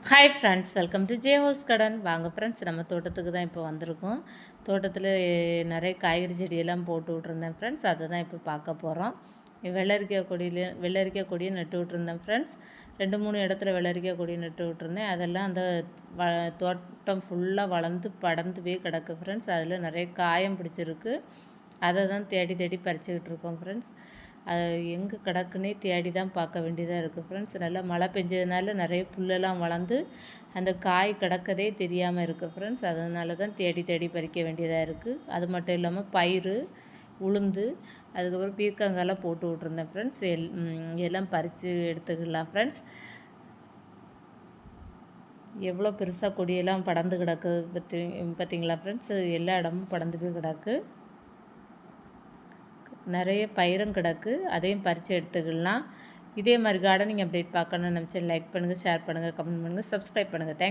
Hi friends, welcome to J house garden. வாங்க friends, நம்ம தோட்டத்துக்கு தான் இப்போ வந்திருக்கோம். தோட்டத்தில் நிறைய காய்கறி செடியெல்லாம் போட்டு விட்ருந்தேன் ஃப்ரெண்ட்ஸ். அதை தான் இப்போ பார்க்க போகிறோம். வெள்ளரிக்காய் கொடியை நட்டு விட்ருந்தேன் ஃப்ரெண்ட்ஸ். 2-3 இடத்துல வெள்ளரிக்காய் கொடியை நட்டு விட்ருந்தேன். அதெல்லாம் அந்த தோட்டம் ஃபுல்லாக வளர்ந்து படர்ந்து போய் கிடக்கு ஃப்ரெண்ட்ஸ். அதில் நிறைய காயம் பிடிச்சிருக்கு. அதை தான் தேடி தேடி பறிச்சுக்கிட்டு இருக்கோம் ஃப்ரெண்ட்ஸ். அது எங்கே கிடக்குன்னே தேடி தான் பார்க்க வேண்டியதாக இருக்குது ஃப்ரெண்ட்ஸ். நல்லா மழை பெஞ்சதுனால நிறைய புல்லெல்லாம் வளர்ந்து அந்த காய் கிடக்கதே தெரியாமல் இருக்குது ஃப்ரெண்ட்ஸ். அதனால தான் தேடி தேடி பறிக்க வேண்டியதாக இருக்குது. அது மட்டும் இல்லாமல் பயிறு, உளுந்து, அதுக்கப்புறம் பீர்க்கங்காயெல்லாம் போட்டு விட்ருந்தேன் ஃப்ரெண்ட்ஸ். எல்லாம் பறித்து எடுத்துக்கலாம் ஃப்ரெண்ட்ஸ். எவ்வளோ பெருசாக கொடியெல்லாம் படர்ந்து கிடக்கு பார்த்தீங்களா ஃப்ரெண்ட்ஸ். எல்லா இடமும் படர்ந்து போய் கிடக்கு. நிறைய பயிரும் கிடக்கு, அதையும் பறித்து எடுத்துக்கலாம். இதே மாதிரி கார்டனிங் அப்டேட் பார்க்கணுன்னு நினச்சி லைக் பண்ணுங்கள், ஷேர் பண்ணுங்கள், கமெண்ட் பண்ணுங்கள், சப்ஸ்கிரைப் பண்ணுங்கள். தேங்க்ஸ்.